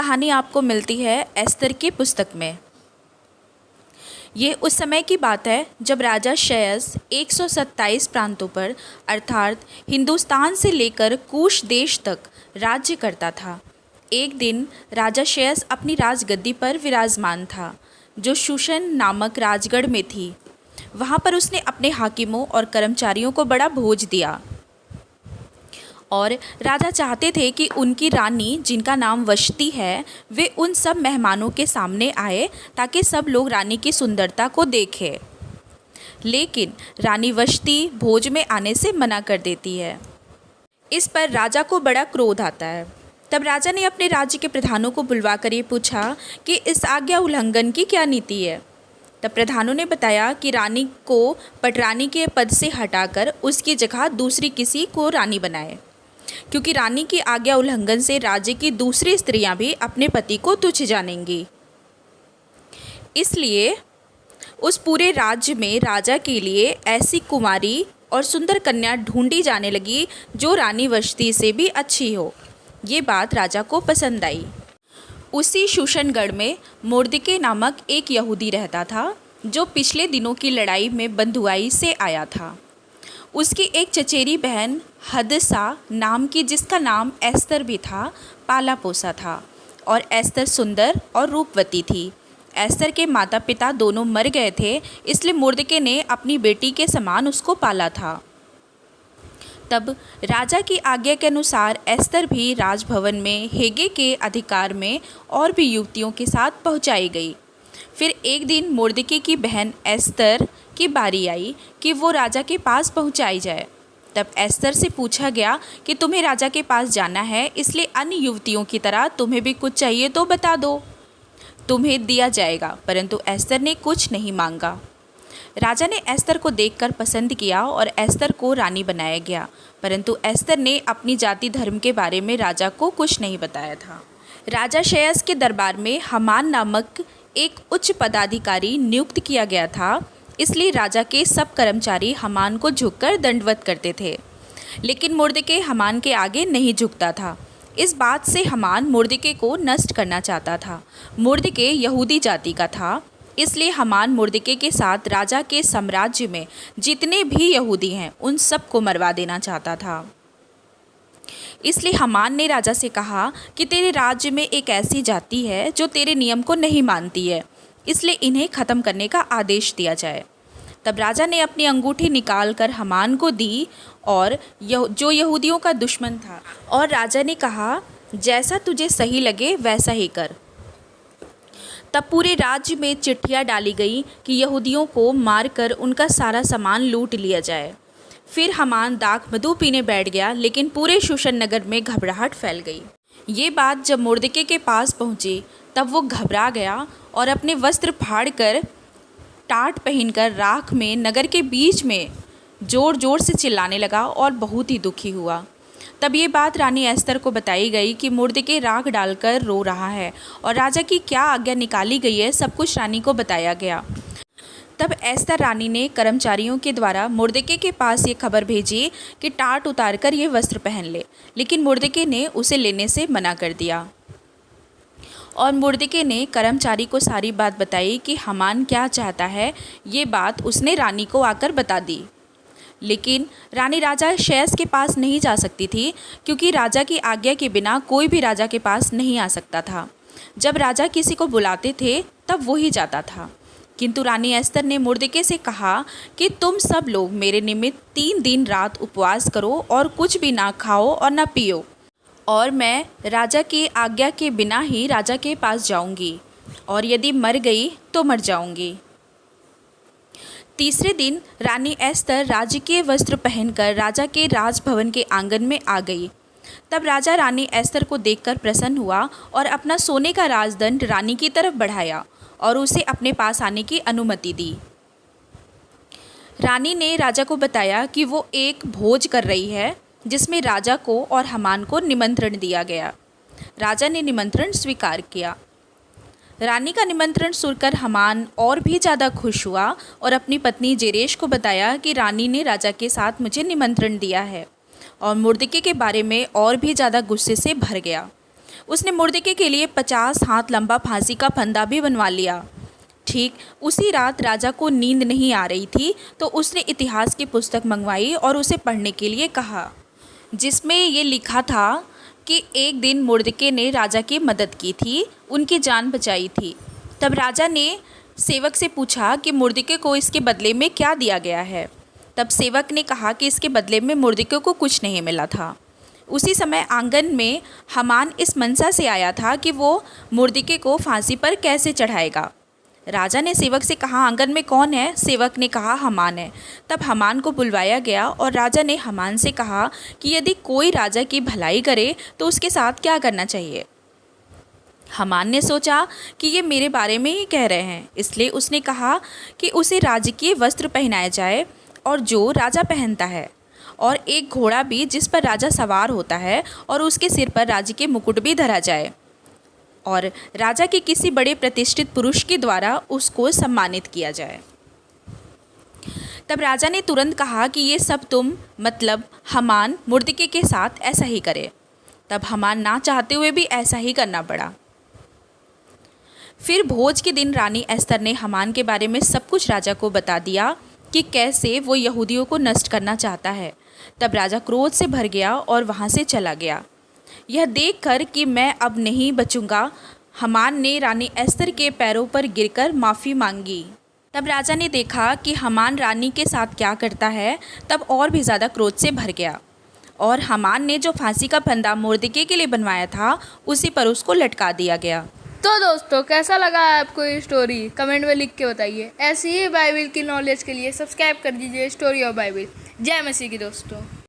कहानी आपको मिलती है एस्तर की पुस्तक में। ये उस समय की बात है जब राजा क्षयस 127 प्रांतों पर अर्थात हिंदुस्तान से लेकर कूश देश तक राज्य करता था। एक दिन राजा क्षयस अपनी राजगद्दी पर विराजमान था, जो शूशन नामक राजगढ़ में थी। वहाँ पर उसने अपने हाकिमों और कर्मचारियों को बड़ा भोज दिया और राजा चाहते थे कि उनकी रानी, जिनका नाम वष्टी है, वे उन सब मेहमानों के सामने आए ताकि सब लोग रानी की सुंदरता को देखें। लेकिन रानी वष्टी भोज में आने से मना कर देती है। इस पर राजा को बड़ा क्रोध आता है। तब राजा ने अपने राज्य के प्रधानों को बुलवा कर ये पूछा कि इस आज्ञा उल्लंघन की क्या नीति है। तब प्रधानों ने बताया कि रानी को पटरानी के पद से हटाकर उसकी जगह दूसरी किसी को रानी बनाए, क्योंकि रानी की आज्ञा उल्लंघन से राज्य की दूसरी स्त्रियां भी अपने पति को तुच्छ जानेंगी। इसलिए उस पूरे राज्य में राजा के लिए ऐसी कुमारी और सुंदर कन्या ढूंढी जाने लगी जो रानी वष्टी से भी अच्छी हो। ये बात राजा को पसंद आई। उसी शूशनगढ़ में मोर्दके नामक एक यहूदी रहता था, जो पिछले दिनों की लड़ाई में बंधुआई से आया था। उसकी एक चचेरी बहन हदसा नाम की, जिसका नाम एस्तर भी था, पाला पोसा था और एस्तर सुंदर और रूपवती थी। एस्तर के माता पिता दोनों मर गए थे, इसलिए मोर्दके ने अपनी बेटी के समान उसको पाला था। तब राजा की आज्ञा के अनुसार एस्तर भी राजभवन में हेगे के अधिकार में और भी युवतियों के साथ पहुंचाई गई। फिर एक दिन मोर्दके की बहन एस्तर की बारी आई कि वो राजा के पास पहुंचाई जाए। तब एस्तर से पूछा गया कि तुम्हें राजा के पास जाना है, इसलिए अन्य युवतियों की तरह तुम्हें भी कुछ चाहिए तो बता दो, तुम्हें दिया जाएगा। परंतु एस्तर ने कुछ नहीं मांगा। राजा ने एस्तर को देखकर पसंद किया और एस्तर को रानी बनाया गया, परंतु एस्तर ने अपनी जाति धर्म के बारे में राजा को कुछ नहीं बताया था। राजा क्षयस के दरबार में हमान नामक एक उच्च पदाधिकारी नियुक्त किया गया था, इसलिए राजा के सब कर्मचारी हमान को झुककर दंडवत करते थे। लेकिन मोर्दके हमान के आगे नहीं झुकता था। इस बात से हमान मोर्दके को नष्ट करना चाहता था। मोर्दके यहूदी जाति का था, इसलिए हमान मोर्दके के साथ राजा के साम्राज्य में जितने भी यहूदी हैं उन सब को मरवा देना चाहता था। इसलिए हमान ने राजा से कहा कि तेरे राज्य में एक ऐसी जाति है जो तेरे नियम को नहीं मानती है, इसलिए इन्हें ख़त्म करने का आदेश दिया जाए। तब राजा ने अपनी अंगूठी निकाल कर हमान को दी और जो यहूदियों का दुश्मन था, और राजा ने कहा जैसा तुझे सही लगे वैसा ही कर। तब पूरे राज्य में चिट्ठियाँ डाली गई कि यहूदियों को मारकर उनका सारा सामान लूट लिया जाए। फिर हमान दाख मधु पीने बैठ गया, लेकिन पूरे शूशन नगर में घबराहट फैल गई। ये बात जब मोर्दके के पास पहुँची तब वो घबरा गया और अपने वस्त्र फाड़कर टाट पहनकर राख में नगर के बीच में ज़ोर ज़ोर से चिल्लाने लगा और बहुत ही दुखी हुआ। तब ये बात रानी एस्तर को बताई गई कि मोर्दके राख डालकर रो रहा है और राजा की क्या आज्ञा निकाली गई है, सब कुछ रानी को बताया गया। तब एस्तर रानी ने कर्मचारियों के द्वारा मोर्दके के पास ये खबर भेजी कि टाट उतार कर ये वस्त्र पहन ले, लेकिन मोर्दके ने उसे लेने से मना कर दिया। और मोर्दके ने कर्मचारी को सारी बात बताई कि हमान क्या चाहता है। ये बात उसने रानी को आकर बता दी। लेकिन रानी राजा क्षयस के पास नहीं जा सकती थी, क्योंकि राजा की आज्ञा के बिना कोई भी राजा के पास नहीं आ सकता था। जब राजा किसी को बुलाते थे तब वो ही जाता था। किंतु रानी एस्तर ने मोर्दके से कहा कि तुम सब लोग मेरे निमित्त 3 दिन रात उपवास करो और कुछ भी ना खाओ और ना पियो, और मैं राजा की आज्ञा के बिना ही राजा के पास जाऊंगी, और यदि मर गई तो मर जाऊंगी। तीसरे दिन रानी एस्तर राजकीय वस्त्र पहनकर राजा के राजभवन के आंगन में आ गई। तब राजा रानी एस्तर को देखकर प्रसन्न हुआ और अपना सोने का राजदंड रानी की तरफ बढ़ाया और उसे अपने पास आने की अनुमति दी। रानी ने राजा को बताया कि वो एक भोज कर रही है, जिसमें राजा को और हमान को निमंत्रण दिया गया। राजा ने निमंत्रण स्वीकार किया। रानी का निमंत्रण सुनकर हमान और भी ज़्यादा खुश हुआ और अपनी पत्नी जेरेश को बताया कि रानी ने राजा के साथ मुझे निमंत्रण दिया है, और मोर्दके के बारे में और भी ज़्यादा गुस्से से भर गया। उसने मुर्दिके के लिए 50 हाथ लंबा फांसी का फंदा भी बनवा लिया। ठीक उसी रात राजा को नींद नहीं आ रही थी, तो उसने इतिहास की पुस्तक मंगवाई और उसे पढ़ने के लिए कहा, जिसमें ये लिखा था कि एक दिन मुर्दिके ने राजा की मदद की थी, उनकी जान बचाई थी। तब राजा ने सेवक से पूछा कि मुर्दिके को इसके बदले में क्या दिया गया है। तब सेवक ने कहा कि इसके बदले में मुर्दिके को कुछ नहीं मिला था। उसी समय आंगन में हमान इस मनसा से आया था कि वो मुर्दिके को फांसी पर कैसे चढ़ाएगा। राजा ने सेवक से कहा, आंगन में कौन है? सेवक ने कहा, हमान है। तब हमान को बुलवाया गया और राजा ने हमान से कहा कि यदि कोई राजा की भलाई करे तो उसके साथ क्या करना चाहिए। हमान ने सोचा कि ये मेरे बारे में ही कह रहे हैं, इसलिए उसने कहा कि उसे राजकीय वस्त्र पहनाए जाए और जो राजा पहनता है, और एक घोड़ा भी जिस पर राजा सवार होता है, और उसके सिर पर राजकीय मुकुट भी धरा जाए, और राजा के किसी बड़े प्रतिष्ठित पुरुष के द्वारा उसको सम्मानित किया जाए। तब राजा ने तुरंत कहा कि ये सब तुम मतलब हमान मुर्दिके के साथ ऐसा ही करे। तब हमान ना चाहते हुए भी ऐसा ही करना पड़ा। फिर भोज के दिन रानी एस्तर ने हमान के बारे में सब कुछ राजा को बता दिया कि कैसे वो यहूदियों को नष्ट करना चाहता है। तब राजा क्रोध से भर गया और वहाँ से चला गया। यह देखकर कि मैं अब नहीं बचूंगा, हमान ने रानी एस्तर के पैरों पर गिरकर माफ़ी मांगी। तब राजा ने देखा कि हमान रानी के साथ क्या करता है, तब और भी ज़्यादा क्रोध से भर गया, और हमान ने जो फांसी का फंदा मुर्दिके के लिए बनवाया था उसी पर उसको लटका दिया गया। तो दोस्तों, कैसा लगा आपको ये स्टोरी? कमेंट में लिख के बताइए। ऐसी ही बाइबल की नॉलेज के लिए सब्सक्राइब कर दीजिए स्टोरी ऑफ बाइबल। जय मसीह की दोस्तों।